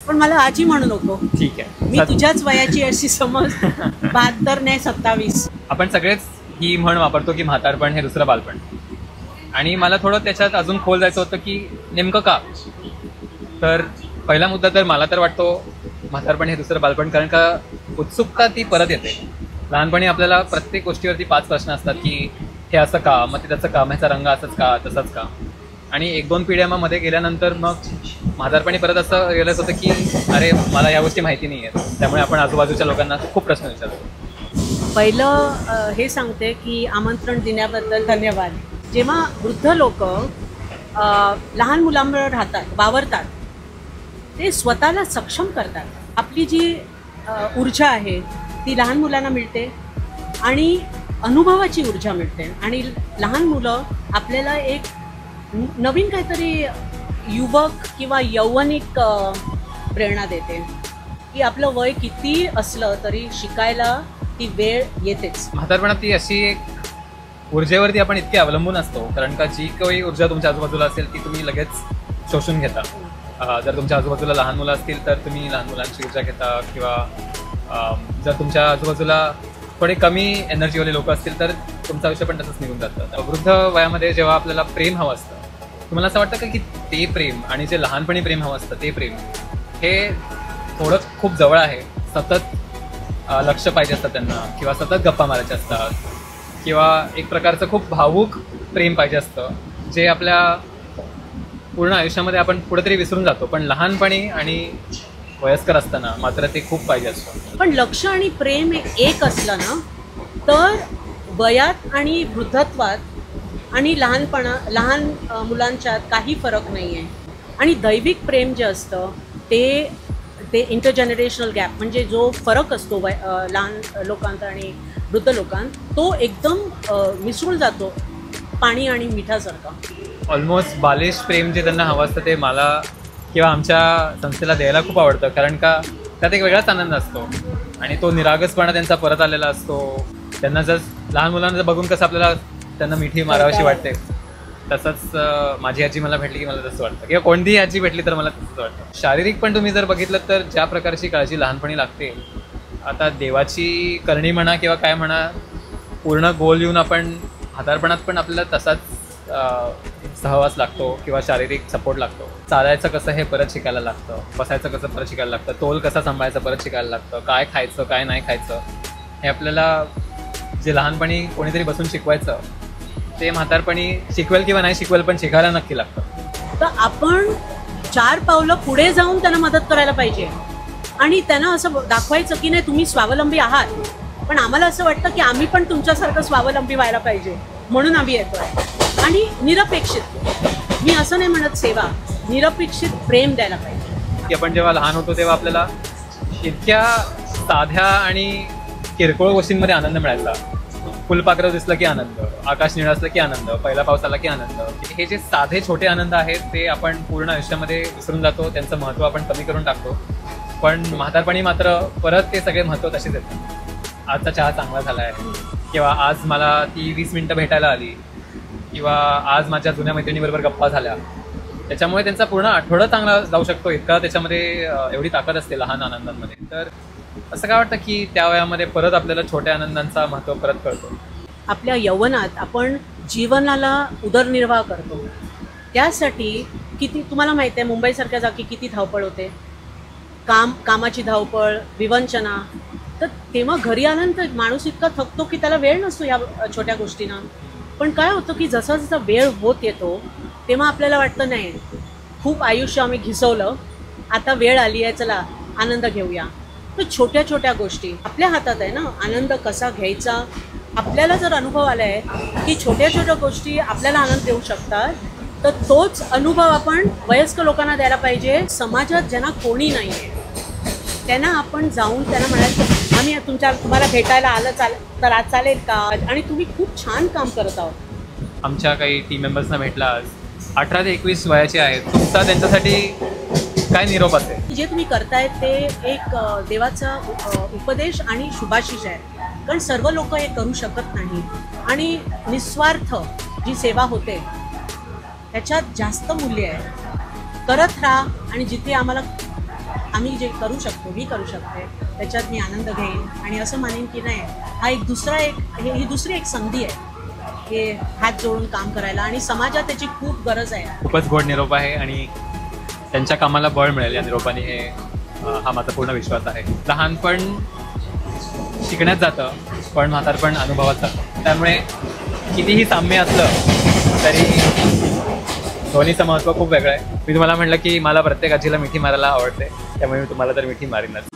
पण मला आजी म्हणू नको. ठीक आहे, मी तुझ्याच वयाची अशी समज 72 नाही 27. आपण सगळेच ही म्हण वापरतो की म्हातारपण हे दुसरं बालपण. आणि मला थोडं त्याच्यात अजून खोल जायचं होतं की नेमकं का. तर पहिला मुद्दा तर मला तर वाटतो म्हातारपण हे दुसरं बालपण, कारण का उत्सुकता ती परत येते. लहानपणी आपल्याला प्रत्येक गोष्टीवरती 5 प्रश्न असतात की हे असं का, मग ते त्याचं का, मग ह्याचा रंग असंच का, तसंच का. आणि 1-2 पिढ्या मग मध्ये गेल्यानंतर मग म्हातारपणी परत असं रिअलाइज होतं की अरे मला या गोष्टी माहिती नाही आहेत. त्यामुळे आपण आजूबाजूच्या लोकांना खूप प्रश्न विचारतो. पहिलं हे सांगते की आमंत्रण दिल्याबद्दल धन्यवाद. जेव्हा वृद्ध लोक लहान मुलांबरोबर राहतात, वावरतात, ते स्वतःला सक्षम करतात. आपली जी ऊर्जा आहे ती लहान मुलांना मिळते आणि अनुभवाची ऊर्जा मिळते. आणि लहान मुलं आपल्याला एक नवीन काहीतरी युवक किंवा यौवनिक प्रेरणा देते की आपलं वय किती असलं तरी शिकायला ती वेळ येतेच. म्हातारपणात ती अशी एक ऊर्जेवरती आपण इतके अवलंबून असतो, कारण का जी काही ऊर्जा तुमच्या आजूबाजूला असेल ती तुम्ही लगेच शोषून घेता. जर तुमच्या आजूबाजूला लहान मुलं असतील तर तुम्ही लहान मुलांची ऊर्जा घेता, किंवा जर तुमच्या आजूबाजूला थोडे कमी एनर्जीवाले लोक असतील तर तुमचं आयुष्य पण तसंच निघून जातं. वृद्ध वयामध्ये जेव्हा आपल्याला प्रेम हवं असतं, तुम्हाला असं वाटतं का की ते प्रेम आणि जे लहानपणी प्रेम हवं असतं ते प्रेम हे थोडं खूप जवळ आहे. सतत लक्ष पाहिजे असतं त्यांना, किंवा सतत गप्पा मारायच्या असतात, किंवा एक प्रकारचं खूप भावूक प्रेम पाहिजे असतं जे आपल्या पूर्ण आयुष्यामध्ये आपण कुठेतरी विसरून जातो. पण लहानपणी आणि वयस्कर असताना मात्र ते खूप पाहिजे असतं. पण लक्ष आणि प्रेम एक असलं ना तर वयात आणि वृद्धत्वात आणि लहान मुलांच्यात काही फरक नाही आहे. आणि दैविक प्रेम जे असतं ते इंटरजनरेशनल गॅप म्हणजे जो फरक असतो लहान लोकांचा आणि वृद्ध लोकांत, तो एकदम मिसळून जातो पाणी आणि मिठासारखा. ऑलमोस्ट बालिश प्रेम जे त्यांना हवं असतं ते मला किंवा आमच्या संस्थेला द्यायला खूप आवडतं, कारण का त्यात एक वेगळाच आनंद असतो आणि तो निरागसपणा त्यांचा परत आलेला असतो. त्यांना जर लहान मुलांना बघून कसं आपल्याला त्यांना मिठी मारावीशी वाटते, तसंच माझी आजी मला भेटली की मला तसं वाटतं, किंवा कोणतीही आजी भेटली तर मला तसंच वाटतं. शारीरिक पण तुम्ही जर बघितलं तर ज्या प्रकारची काळजी लहानपणी लागते, आता देवाची करणी म्हणा किंवा काय म्हणा, पूर्ण गोल येऊन आपण म्हातारपणात पण आपल्याला तसाच सहवास लागतो किंवा शारीरिक सपोर्ट लागतो. चालायचं कसं हे परत शिकायला लागतं, बसायचं कसं परत शिकायला लागतं, तोल कसा सांभाळायचं परत शिकायला लागतं, काय खायचं काय नाही खायचं हे आपल्याला जे लहानपणी कोणीतरी बसून शिकवायचं ते म्हातारपणी शिकवेल किंवा नाही शिकवेल पण शिकायला नक्की लागतं. तर आपण 4 पावलं पुढे जाऊन त्यांना मदत करायला पाहिजे आणि त्यांना असं दाखवायचं की नाही तुम्ही स्वावलंबी आहात, पण आम्हाला असं वाटतं की आम्ही पण तुमच्यासारखं स्वावलंबी व्हायला पाहिजे म्हणून आम्ही येतोय. आणि निरपेक्षित, मी असं नाही म्हणत सेवा, निरपेक्षित प्रेम द्यायला पाहिजे. की आपण जेव्हा लहान होतो तेव्हा आपल्याला इतक्या साध्या आणि किरकोळ गोष्टींमध्ये आनंद मिळायचा. फुलपाखरं दिसलं की आनंद, आकाश निळं असलं की आनंद, पहिला पाऊस आला की आनंद. हे जे साधे छोटे आनंद आहेत ते आपण पूर्ण आयुष्यामध्ये विसरून जातो, त्यांचं महत्त्व आपण कमी करून टाकतो. पण म्हातारपणी मात्र परत ते सगळे महत्त्व तसेच येतात. आजचा चहा चांगला झाला आहे, किंवा आज मला ती 20 मिनटं भेटायला आली, किंवा आज माझ्या जुन्या मैत्रिणीबरोबर गप्पा झाल्या. त्याच्यामुळे त्यांचा पूर्ण आठवडा चांगला जाऊ शकतो, इतका त्याच्यामध्ये एवढी ताकद असते लहान आनंदांमध्ये. तर असं काय वाटतं की त्या वयामध्ये परत आपल्याला छोट्या आनंदांचा महत्त्व परत कळतो. आपल्या यौवनात आपण जीवनाला उदरनिर्वाह करतो, त्यासाठी किती तुम्हाला माहिती आहे मुंबईसारख्या जागी किती धावपळ होते, कामाची धावपळ, विवंचना. तर तेव्हा घरी आल्यानंतर माणूस इतका थकतो की त्याला वेळ नसतो या छोट्या गोष्टींना. पण काय होतं की जसा जसा वेळ होत येतो तेव्हा आपल्याला वाटतं नाही खूप आयुष्य आम्ही घिसवलं, आता वेळ आली आहे, चला आनंद घेऊया. तर छोट्या छोट्या गोष्टी आपल्या हातात आहे ना, आनंद कसा घ्यायचा. आपल्याला जर अनुभव आला आहे की छोट्या छोट्या गोष्टी आपल्याला आनंद देऊ शकतात, तर तोच अनुभव आपण वयस्क लोकांना द्यायला पाहिजे. समाजात ज्यांना कोणी नाही आहे त्यांना आपण जाऊन त्यांना म्हणायचं आम्ही तुम्हाला भेटायला आलं तर आज चालेल का, आणि तुम्ही खूप छान काम करत आहोत. आमच्या काही टीम मेंबर्सना भेटला, आज 18 ते 21 वयाचे आहेत. तुमचा त्यांच्यासाठी काय निरोप असेल? जे तुम्ही करतायत ते एक देवाचा उपदेश आणि शुभाशिष आहे, कारण सर्व लोक हे करू शकत नाही. आणि निस्वार्थ जी सेवा होते त्याच्यात जास्त मूल्य आहे. करत राहा, आणि जिथे आम्हाला आम्ही जे करू शकतो, मी करू शकते, त्याच्यात मी आनंद घेईन आणि असं मानेन की नाही, हा एक ही दुसरी एक संधी आहे हे हात जोडून काम करायला आणि समाजात त्याची खूप गरज आहे. खूपच गोड निरोप आहे आणि त्यांच्या कामाला बळ मिळेल या निरोपाने, हे हा माझा पूर्ण विश्वास आहे. लहानपण शिकण्यात जातं पण म्हातारपण अनुभवात जातं, त्यामुळे कितीही साम्य असलं तरी दोन्हीचं महत्त्व खूप वेगळं आहे. मी तुम्हाला म्हटलं की मला प्रत्येक आजीला मिठी मारायला आवडते, त्यामुळे मी तुम्हाला तर मिठी मारीनच.